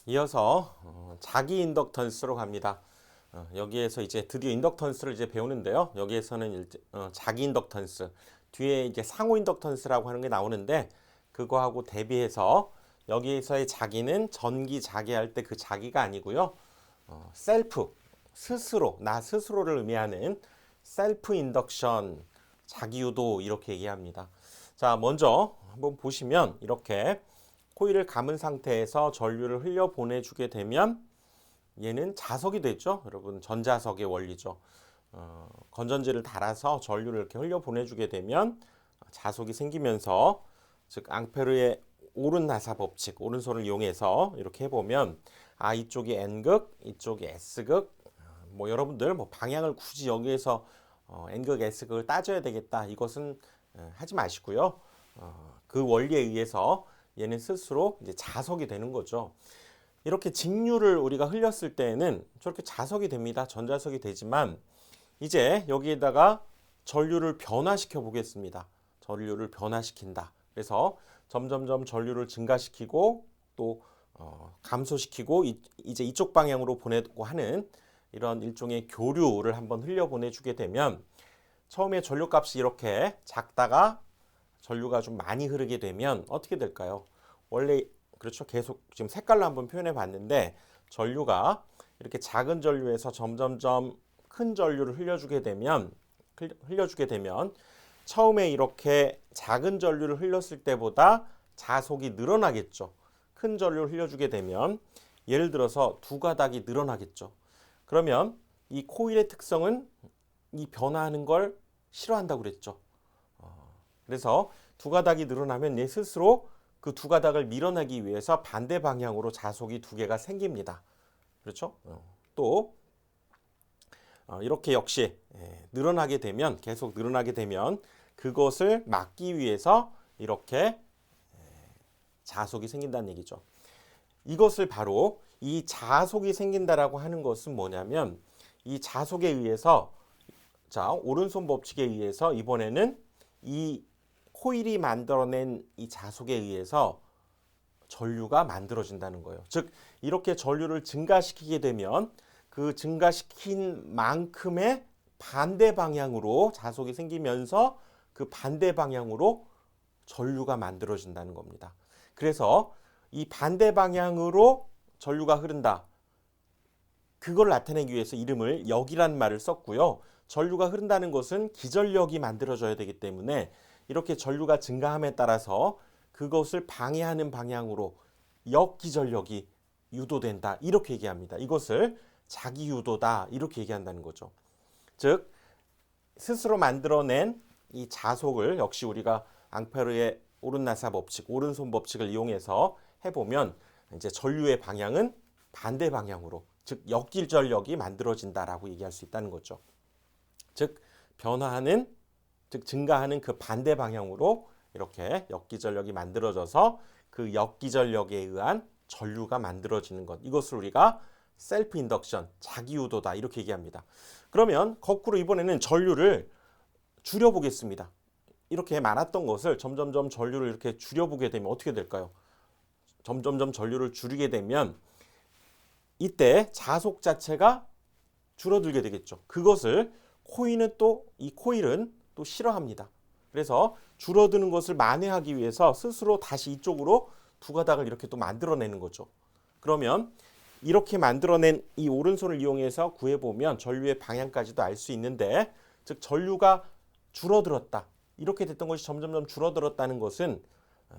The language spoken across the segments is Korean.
이어서 자기 인덕턴스로 갑니다. 여기에서 이제 드디어 인덕턴스를 이제 배우는데요. 여기에서는 자기 인덕턴스 뒤에 이제 상호 인덕턴스라고 하는 게 나오는데 그거하고 대비해서 여기에서의 자기는 전기 자기 할 때 그 자기가 아니고요. 셀프 스스로 나 스스로를 의미하는 셀프 인덕션 자기 유도 이렇게 얘기합니다. 자, 먼저 한번 보시면 이렇게 코일을 감은 상태에서 전류를 흘려 보내주게 되면 얘는 자석이 됐죠. 여러분 전자석의 원리죠. 건전지를 달아서 전류를 이렇게 흘려 보내주게 되면 자석이 생기면서 즉 앙페르의 오른나사 법칙 오른손을 이용해서 이렇게 해보면 이쪽이 N극 이쪽이 S극 뭐 여러분들 뭐 방향을 굳이 여기에서 N극 S극을 따져야 되겠다 이것은 하지 마시고요. 그 원리에 의해서 얘는 스스로 이제 자석이 되는 거죠. 이렇게 직류를 우리가 흘렸을 때에는 저렇게 자석이 됩니다. 전자석이 되지만 이제 여기에다가 전류를 변화시켜 보겠습니다. 전류를 변화시킨다. 그래서 점점점 전류를 증가시키고 또 감소시키고 이제 이쪽 방향으로 보내고 하는 이런 일종의 교류를 한번 흘려 보내주게 되면 처음에 전류값이 이렇게 작다가 전류가 좀 많이 흐르게 되면 어떻게 될까요? 원래 그렇죠. 계속 지금 색깔로 한번 표현해 봤는데 전류가 이렇게 작은 전류에서 점점점 큰 전류를 흘려주게 되면 처음에 이렇게 작은 전류를 흘렸을 때보다 자속이 늘어나겠죠. 큰 전류를 흘려주게 되면 예를 들어서 두 가닥이 늘어나겠죠. 그러면 이 코일의 특성은 이 변화하는 걸 싫어한다고 그랬죠. 그래서 두 가닥이 늘어나면 얘 스스로 그 두 가닥을 밀어내기 위해서 반대 방향으로 자속이 두 개가 생깁니다. 그렇죠? 또 이렇게 역시 늘어나게 되면 계속 늘어나게 되면 그것을 막기 위해서 이렇게 자속이 생긴다는 얘기죠. 이것을 바로 이 자속이 생긴다라고 하는 것은 뭐냐면 이 자속에 의해서 자 오른손 법칙에 의해서 이번에는 이 코일이 만들어낸 이 자속에 의해서 전류가 만들어진다는 거예요. 즉 이렇게 전류를 증가시키게 되면 그 증가시킨 만큼의 반대 방향으로 자속이 생기면서 그 반대 방향으로 전류가 만들어진다는 겁니다. 그래서 이 반대 방향으로 전류가 흐른다. 그걸 나타내기 위해서 이름을 역이란 말을 썼고요. 전류가 흐른다는 것은 기전력이 만들어져야 되기 때문에 이렇게 전류가 증가함에 따라서 그것을 방해하는 방향으로 역기전력이 유도된다. 이렇게 얘기합니다. 이것을 자기 유도다. 이렇게 얘기한다는 거죠. 즉 스스로 만들어낸 이 자속을 역시 우리가 앙페르의 오른나사 법칙, 오른손 법칙을 이용해서 해보면 이제 전류의 방향은 반대 방향으로 즉 역기전력이 만들어진다라고 얘기할 수 있다는 거죠. 즉 변화하는 즉 증가하는 그 반대 방향으로 이렇게 역기전력이 만들어져서 그 역기전력에 의한 전류가 만들어지는 것. 이것을 우리가 셀프 인덕션, 자기 유도다 이렇게 얘기합니다. 그러면 거꾸로 이번에는 전류를 줄여보겠습니다. 이렇게 많았던 것을 점점점 전류를 이렇게 줄여보게 되면 어떻게 될까요? 점점점 전류를 줄이게 되면 이때 자속 자체가 줄어들게 되겠죠. 그것을 이 코일은 또 싫어합니다. 그래서 줄어드는 것을 만회하기 위해서 스스로 다시 이쪽으로 두 가닥을 이렇게 또 만들어내는 거죠. 그러면 이렇게 만들어낸 이 오른손을 이용해서 구해보면 전류의 방향까지도 알 수 있는데 즉 전류가 줄어들었다. 이렇게 됐던 것이 점점점 줄어들었다는 것은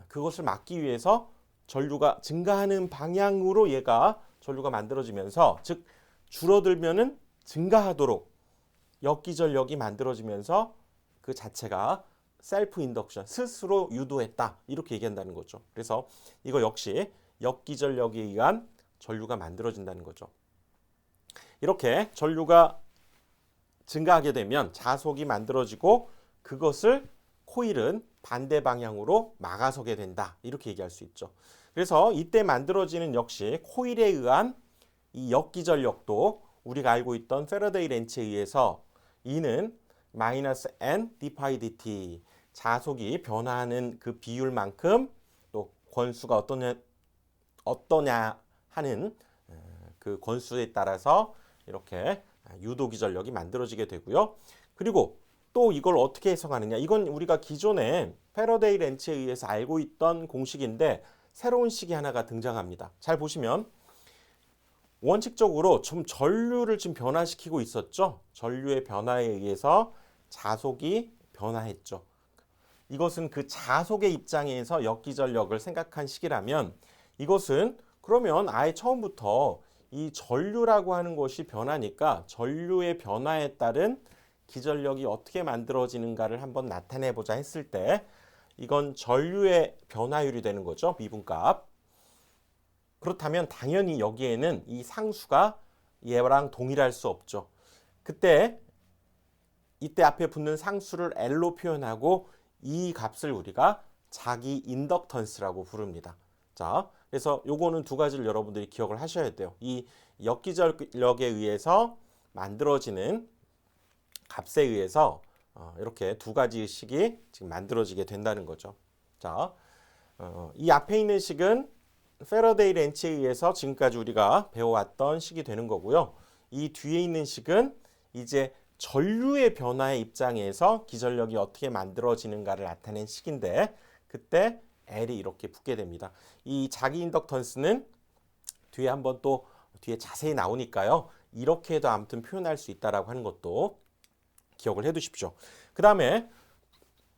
그것을 막기 위해서 전류가 증가하는 방향으로 얘가 전류가 만들어지면서 즉 줄어들면은 증가하도록 역기전력이 만들어지면서 그 자체가 셀프 인덕션, 스스로 유도했다. 이렇게 얘기한다는 거죠. 그래서 이거 역시 역기전력에 의한 전류가 만들어진다는 거죠. 이렇게 전류가 증가하게 되면 자속이 만들어지고 그것을 코일은 반대 방향으로 막아서게 된다. 이렇게 얘기할 수 있죠. 그래서 이때 만들어지는 역시 코일에 의한 이 역기전력도 우리가 알고 있던 패러데이 렌치에 의해서 E는 마이너스 N d 파이 dt 자속이 변화하는 그 비율만큼 또 권수가 어떠냐 하는 그 권수에 따라서 이렇게 유도기 전력이 만들어지게 되고요. 그리고 또 이걸 어떻게 해석하느냐? 이건 우리가 기존에 패러데이 렌치에 의해서 알고 있던 공식인데 새로운 식이 하나가 등장합니다. 잘 보시면 원칙적으로 좀 전류를 지금 변화시키고 있었죠. 전류의 변화에 의해서 자속이 변화했죠. 이것은 그 자속의 입장에서 역기전력을 생각한 식이라면 이것은 그러면 아예 처음부터 이 전류라고 하는 것이 변하니까 전류의 변화에 따른 기전력이 어떻게 만들어지는가를 한번 나타내 보자 했을 때 이건 전류의 변화율이 되는 거죠. 미분값. 그렇다면 당연히 여기에는 이 상수가 얘랑 동일할 수 없죠. 이때 앞에 붙는 상수를 L로 표현하고 이 값을 우리가 자기 인덕턴스라고 부릅니다. 자, 그래서 요거는 두 가지를 여러분들이 기억을 하셔야 돼요. 이 역기전력에 의해서 만들어지는 값에 의해서 이렇게 두 가지 식이 지금 만들어지게 된다는 거죠. 자, 이 앞에 있는 식은 패러데이 렌치에 의해서 지금까지 우리가 배워왔던 식이 되는 거고요. 이 뒤에 있는 식은 이제 전류의 변화의 입장에서 기전력이 어떻게 만들어지는가를 나타낸 식인데 그때 L이 이렇게 붙게 됩니다. 이 자기 인덕턴스는 뒤에 한번 또 뒤에 자세히 나오니까요. 이렇게도 아무튼 표현할 수 있다라고 하는 것도 기억을 해 두십시오. 그 다음에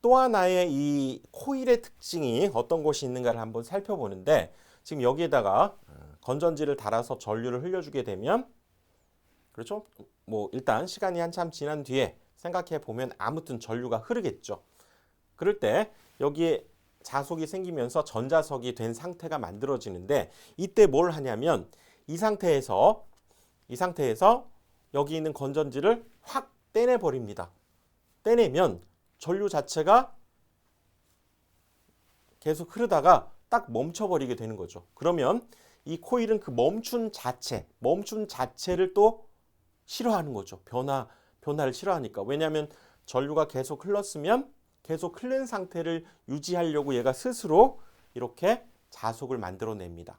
또 하나의 이 코일의 특징이 어떤 것이 있는가를 한번 살펴보는데 지금 여기에다가 건전지를 달아서 전류를 흘려주게 되면 그렇죠? 뭐 일단 시간이 한참 지난 뒤에 생각해 보면 아무튼 전류가 흐르겠죠. 그럴 때 여기에 자속이 생기면서 전자석이 된 상태가 만들어지는데 이때 뭘 하냐면 이 상태에서 여기 있는 건전지를 확 떼내 버립니다. 떼내면 전류 자체가 계속 흐르다가 딱 멈춰버리게 되는 거죠. 그러면 이 코일은 그 멈춘 자체를 또 싫어하는 거죠. 변화를 싫어하니까. 왜냐하면 전류가 계속 흘렀으면 계속 흐른 상태를 유지하려고 얘가 스스로 이렇게 자속을 만들어냅니다.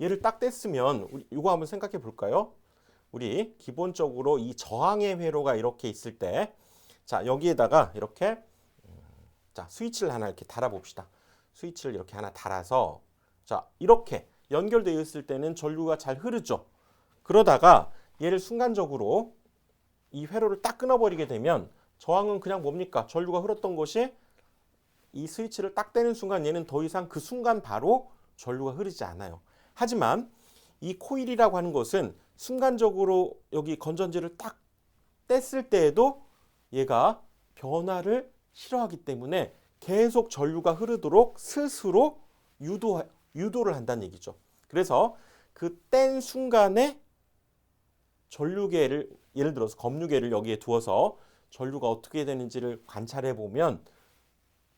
얘를 딱 뗐으면 이거 한번 생각해 볼까요? 우리 기본적으로 이 저항의 회로가 이렇게 있을 때 자, 여기에다가 이렇게 자, 스위치를 하나 이렇게 달아 봅시다. 스위치를 이렇게 하나 달아서 자, 이렇게 연결되어 있을 때는 전류가 잘 흐르죠. 그러다가 얘를 순간적으로 이 회로를 딱 끊어버리게 되면 저항은 그냥 뭡니까? 전류가 흘렀던 것이 이 스위치를 딱 떼는 순간 얘는 더 이상 그 순간 바로 전류가 흐르지 않아요. 하지만 이 코일이라고 하는 것은 순간적으로 여기 건전지를 딱 뗐을 때에도 얘가 변화를 싫어하기 때문에 계속 전류가 흐르도록 스스로 유도를 한다는 얘기죠. 그래서 그 뗀 순간에 전류계를 예를 들어서 검류계를 여기에 두어서 전류가 어떻게 되는지를 관찰해 보면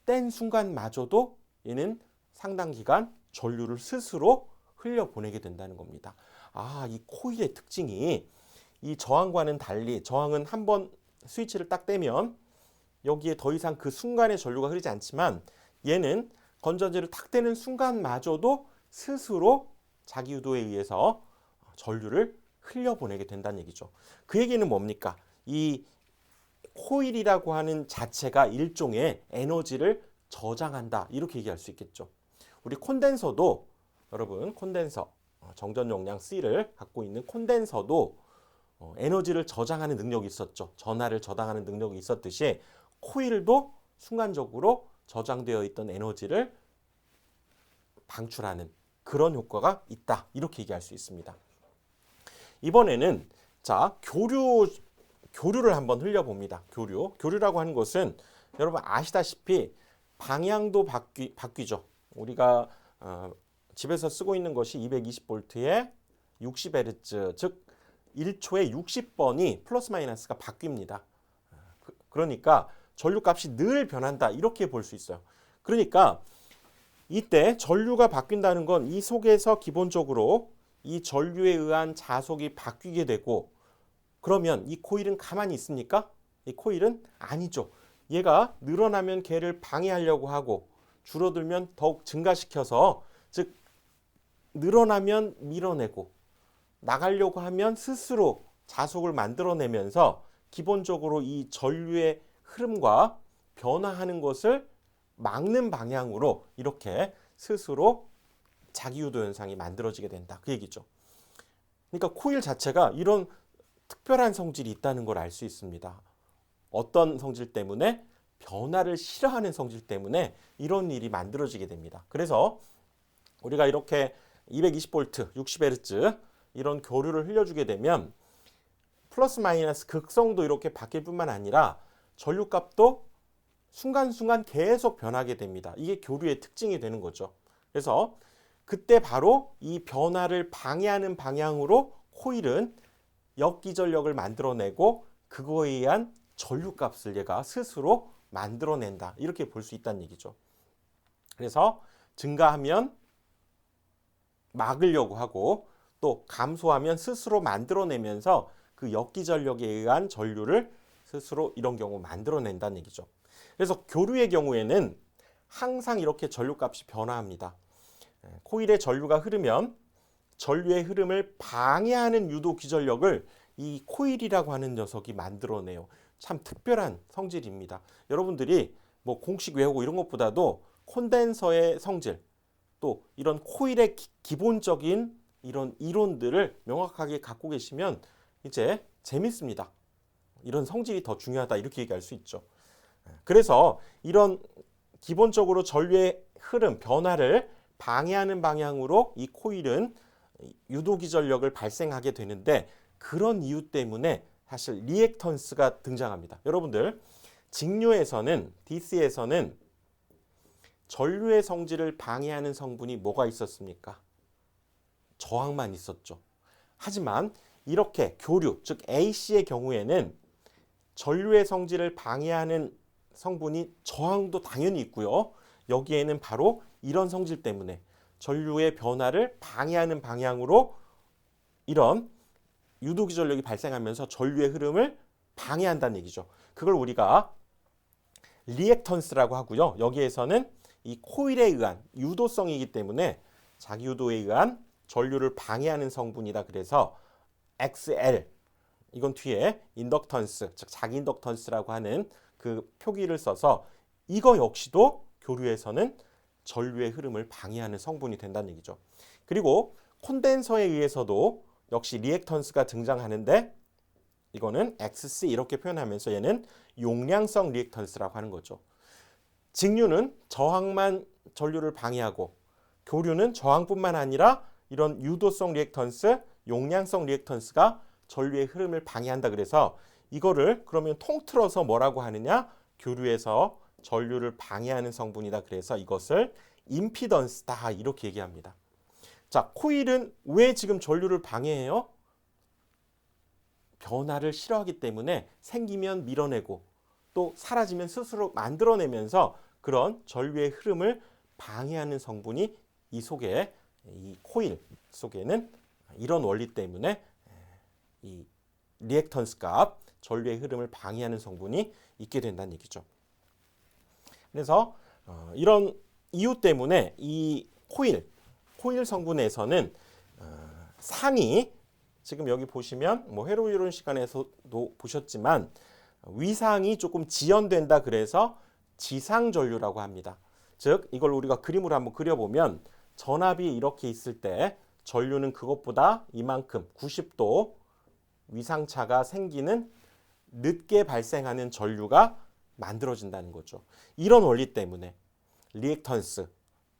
뗀 순간마저도 얘는 상당 기간 전류를 스스로 흘려보내게 된다는 겁니다. 이 코일의 특징이 이 저항과는 달리 저항은 한번 스위치를 딱 떼면 여기에 더 이상 그 순간에 전류가 흐르지 않지만 얘는 건전지를 탁 떼는 순간마저도 스스로 자기 유도에 의해서 전류를 흘려보내게 된다는 얘기죠. 그 얘기는 뭡니까? 이 코일이라고 하는 자체가 일종의 에너지를 저장한다. 이렇게 얘기할 수 있겠죠. 우리 콘덴서도 여러분 콘덴서 정전 용량 C를 갖고 있는 콘덴서도 에너지를 저장하는 능력이 있었죠. 전하를 저장하는 능력이 있었듯이 코일도 순간적으로 저장되어 있던 에너지를 방출하는 그런 효과가 있다. 이렇게 얘기할 수 있습니다. 이번에는 자 교류를 한번 흘려봅니다. 교류라고 하는 것은 여러분 아시다시피 방향도 바뀌죠. 우리가 집에서 쓰고 있는 것이 220V에 60Hz, 즉 1초에 60번이 플러스 마이너스가 바뀝니다. 그러니까 전류값이 늘 변한다. 이렇게 볼 수 있어요. 그러니까 이때 전류가 바뀐다는 건 이 속에서 기본적으로 이 전류에 의한 자속이 바뀌게 되고 그러면 이 코일은 가만히 있습니까? 이 코일은 아니죠. 얘가 늘어나면 걔를 방해하려고 하고 줄어들면 더욱 증가시켜서 즉 늘어나면 밀어내고 나가려고 하면 스스로 자속을 만들어내면서 기본적으로 이 전류의 흐름과 변화하는 것을 막는 방향으로 이렇게 스스로 자기유도 현상이 만들어지게 된다. 그 얘기죠. 그러니까 코일 자체가 이런 특별한 성질이 있다는 걸 알 수 있습니다. 어떤 성질 때문에? 변화를 싫어하는 성질 때문에 이런 일이 만들어지게 됩니다. 그래서 우리가 이렇게 220V, 60Hz 이런 교류를 흘려주게 되면 플러스 마이너스 극성도 이렇게 바뀔 뿐만 아니라 전류값도 순간순간 계속 변하게 됩니다. 이게 교류의 특징이 되는 거죠. 그래서 그때 바로 이 변화를 방해하는 방향으로 코일은 역기전력을 만들어내고 그거에 의한 전류값을 얘가 스스로 만들어낸다. 이렇게 볼 수 있다는 얘기죠. 그래서 증가하면 막으려고 하고 또 감소하면 스스로 만들어내면서 그 역기전력에 의한 전류를 스스로 이런 경우 만들어낸다는 얘기죠. 그래서 교류의 경우에는 항상 이렇게 전류값이 변화합니다. 코일에 전류가 흐르면 전류의 흐름을 방해하는 유도 기전력을 이 코일이라고 하는 녀석이 만들어내요. 참 특별한 성질입니다. 여러분들이 뭐 공식 외우고 이런 것보다도 콘덴서의 성질 또 이런 코일의 기본적인 이런 이론들을 명확하게 갖고 계시면 이제 재밌습니다. 이런 성질이 더 중요하다 이렇게 얘기할 수 있죠. 그래서 이런 기본적으로 전류의 흐름, 변화를 방해하는 방향으로 이 코일은 유도기전력을 발생하게 되는데 그런 이유 때문에 사실 리액턴스가 등장합니다. 여러분들 직류에서는 DC에서는 전류의 성질을 방해하는 성분이 뭐가 있었습니까? 저항만 있었죠. 하지만 이렇게 교류, 즉 AC의 경우에는 전류의 성질을 방해하는 성분이 저항도 당연히 있고요. 여기에는 바로 이런 성질 때문에 전류의 변화를 방해하는 방향으로 이런 유도기전력이 발생하면서 전류의 흐름을 방해한다는 얘기죠. 그걸 우리가 리액턴스라고 하고요. 여기에서는 이 코일에 의한 유도성이기 때문에 자기 유도에 의한 전류를 방해하는 성분이다. 그래서 XL 이건 뒤에 인덕턴스, 즉 자기 인덕턴스라고 하는 그 표기를 써서 이거 역시도 교류에서는 전류의 흐름을 방해하는 성분이 된다는 얘기죠. 그리고 콘덴서에 의해서도 역시 리액턴스가 등장하는데 이거는 XC 이렇게 표현하면서 얘는 용량성 리액턴스라고 하는 거죠. 직류는 저항만 전류를 방해하고 교류는 저항뿐만 아니라 이런 유도성 리액턴스, 용량성 리액턴스가 전류의 흐름을 방해한다. 그래서 이거를 그러면 통틀어서 뭐라고 하느냐? 교류에서 전류를 방해하는 성분이다. 그래서 이것을 임피던스다 이렇게 얘기합니다. 자, 코일은 왜 지금 전류를 방해해요? 변화를 싫어하기 때문에 생기면 밀어내고 또 사라지면 스스로 만들어내면서 그런 전류의 흐름을 방해하는 성분이 이 속에 이 코일 속에는 이런 원리 때문에 이 리액턴스 값, 전류의 흐름을 방해하는 성분이 있게 된다는 얘기죠. 그래서 이런 이유 때문에 이 코일 성분에서는 상이 지금 여기 보시면 뭐 회로 이론 시간에서도 보셨지만 위상이 조금 지연된다. 그래서 지상 전류라고 합니다. 즉 이걸 우리가 그림으로 한번 그려보면 전압이 이렇게 있을 때 전류는 그것보다 이만큼 90도 위상차가 생기는 늦게 발생하는 전류가 만들어진다는 거죠. 이런 원리 때문에 리액턴스,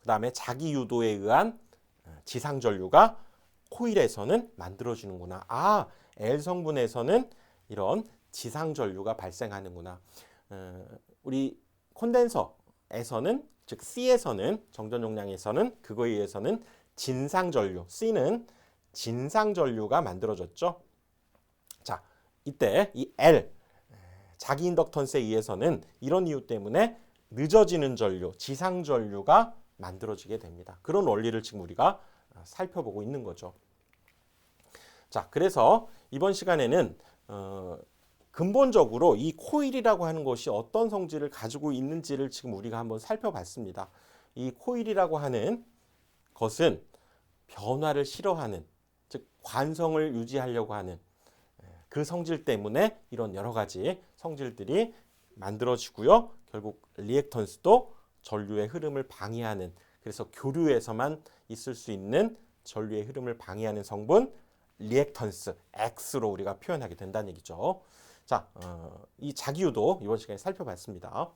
그 다음에 자기 유도에 의한 지상 전류가 코일에서는 만들어지는구나. 아, L 성분에서는 이런 지상 전류가 발생하는구나. 우리 콘덴서에서는 즉 C에서는 정전 용량에서는 그거에 의해서는 진상 전류, C는 진상 전류가 만들어졌죠. 자, 이때 이 L 자기 인덕턴스에 의해서는 이런 이유 때문에 늦어지는 전류, 지상 전류가 만들어지게 됩니다. 그런 원리를 지금 우리가 살펴보고 있는 거죠. 자, 그래서 이번 시간에는 근본적으로 이 코일이라고 하는 것이 어떤 성질을 가지고 있는지를 지금 우리가 한번 살펴봤습니다. 이 코일이라고 하는 것은 변화를 싫어하는, 즉 관성을 유지하려고 하는 그 성질 때문에 이런 여러 가지 성질들이 만들어지고요. 결국 리액턴스도 전류의 흐름을 방해하는, 그래서 교류에서만 있을 수 있는 전류의 흐름을 방해하는 성분 리액턴스 X로 우리가 표현하게 된다는 얘기죠. 자, 이 자기유도 이번 시간에 살펴봤습니다.